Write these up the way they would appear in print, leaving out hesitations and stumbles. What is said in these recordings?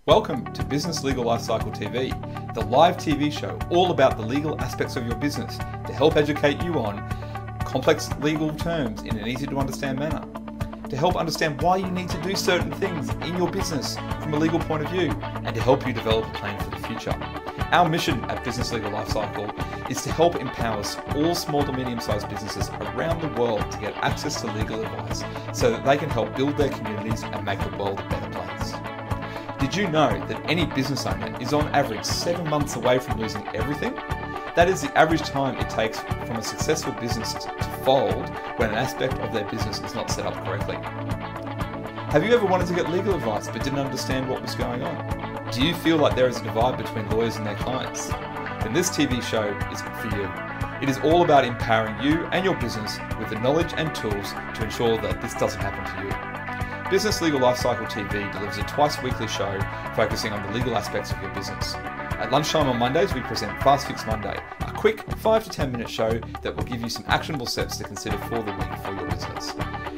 Welcome to Business Legal Lifecycle TV, the live TV show all about the legal aspects of your business to help educate you on complex legal terms in an easy to understand manner, to help understand why you need to do certain things in your business from a legal point of view, and to help you develop a plan for the future. Our mission at Business Legal Lifecycle is to help empower all small to medium-sized businesses around the world to get access to legal advice so that they can help build their communities and make the world a better place. Did you know that any business owner is on average 7 months away from losing everything? That is the average time it takes from a successful business to fold when an aspect of their business is not set up correctly. Have you ever wanted to get legal advice but didn't understand what was going on? Do you feel like there is a divide between lawyers and their clients? Then this TV show is for you. It is all about empowering you and your business with the knowledge and tools to ensure that this doesn't happen to you. Business Legal Lifecycle TV delivers a twice-weekly show focusing on the legal aspects of your business. At lunchtime on Mondays, we present Fast Fix Monday, a quick 5 to 10 minute show that will give you some actionable steps to consider for the week for your business.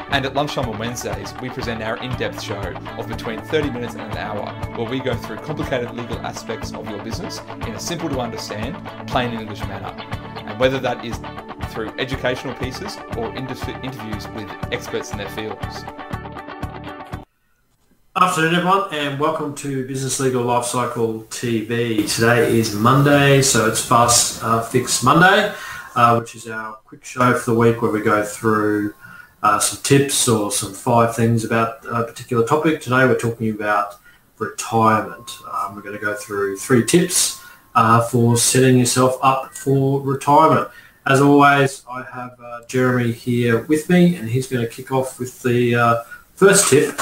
And at lunchtime on Wednesdays, we present our in-depth show of between 30 minutes and an hour, where we go through complicated legal aspects of your business in a simple to understand, plain English manner. And whether that is through educational pieces or interviews with experts in their fields. Afternoon everyone, and welcome to Business Legal Lifecycle TV. Today is Monday, so it's Fast Fix Monday, which is our quick show for the week where we go through some tips or some 5 things about a particular topic. Today we're talking about retirement. We're going to go through 3 tips for setting yourself up for retirement. As always, I have Jeremy here with me, and he's going to kick off with the first tip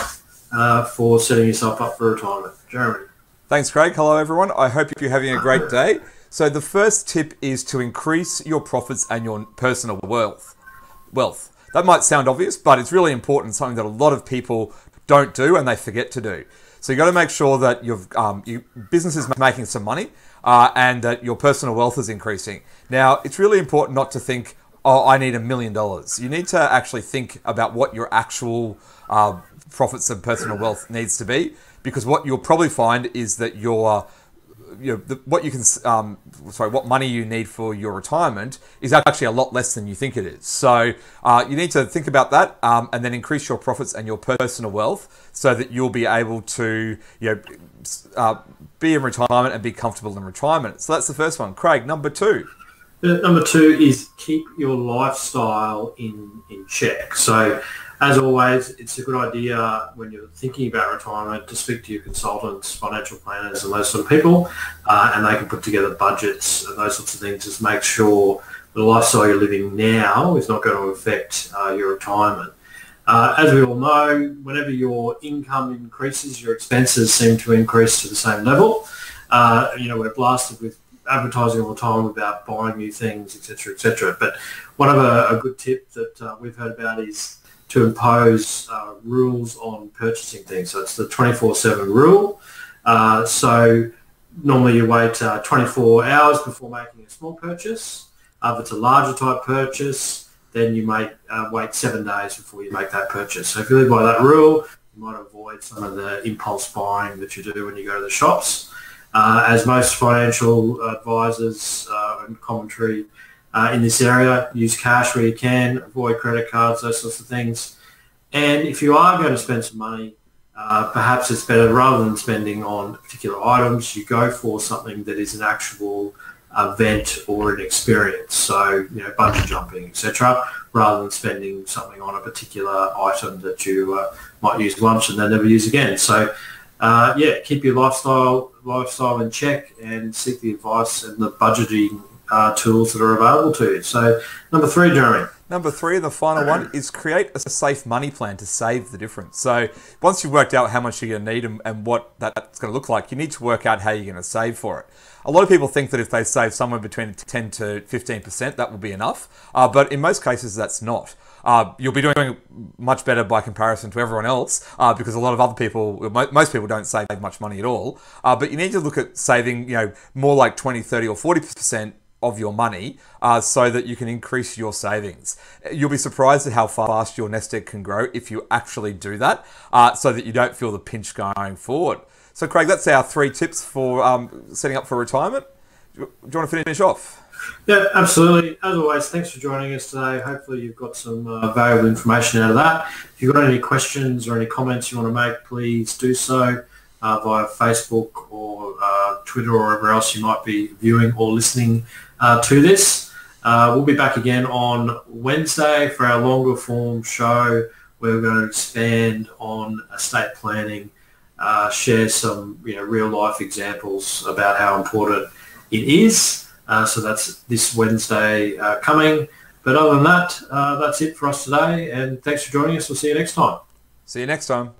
for setting yourself up for retirement. Jeremy. Thanks, Craig. Hello, everyone. I hope you're having a great day. So the first tip is to increase your profits and your personal wealth. That might sound obvious, but it's really important, something that a lot of people don't do and they forget to do. So you've got to make sure that your business is making some money and that your personal wealth is increasing. Now, it's really important not to think, oh, I need $1 million. You need to actually think about what your actual profits and personal wealth needs to be, because what you'll probably find is that what money you need for your retirement is actually a lot less than you think it is. So you need to think about that and then increase your profits and your personal wealth so that you'll be able to be in retirement and be comfortable in retirement. So that's the first one. Craig, number 2. Number 2 is keep your lifestyle in check. So as always, it's a good idea when you're thinking about retirement to speak to your consultants, financial planners and those sort of people, and they can put together budgets and those sorts of things. Just make sure the lifestyle you're living now is not going to affect your retirement. As we all know, whenever your income increases, your expenses seem to increase to the same level. We're blasted with advertising all the time about buying new things, etc., etc. But one of a good tip that we've heard about is to impose rules on purchasing things. So it's the 24/7 rule. So normally you wait 24 hours before making a small purchase. If it's a larger type purchase, then you might wait 7 days before you make that purchase. So if you live by that rule, you might avoid some of the impulse buying that you do when you go to the shops. As most financial advisors and commentary in this area, use cash where you can, avoid credit cards, those sorts of things. And if you are going to spend some money, perhaps it's better, rather than spending on particular items, you go for something that is an actual event or an experience. So, bungee jumping, etc., rather than spending something on a particular item that you might use once and then never use again. So, keep your lifestyle in check and seek the advice and the budgeting tools that are available to you. So number 3, Jeremy. Number 3, and the final one, is create a safe money plan to save the difference. So once you've worked out how much you're going to need and what that's going to look like, you need to work out how you're going to save for it. A lot of people think that if they save somewhere between 10 to 15%, that will be enough. But in most cases, that's not. You'll be doing much better by comparison to everyone else because a lot of other people, most people don't save much money at all. But you need to look at saving, more like 20, 30 or 40% of your money so that you can increase your savings. You'll be surprised at how fast your nest egg can grow if you actually do that so that you don't feel the pinch going forward. So, Craig, that's our 3 tips for setting up for retirement. Do you want to finish off? Yeah, absolutely. As always, thanks for joining us today. Hopefully you've got some valuable information out of that. If you've got any questions or any comments you want to make, please do so via Facebook or Twitter or wherever else you might be viewing or listening to this. We'll be back again on Wednesday for our longer form show where we're going to expand on estate planning, share some real life examples about how important it is. So that's this Wednesday coming. But other than that, that's it for us today. And thanks for joining us. We'll see you next time. See you next time.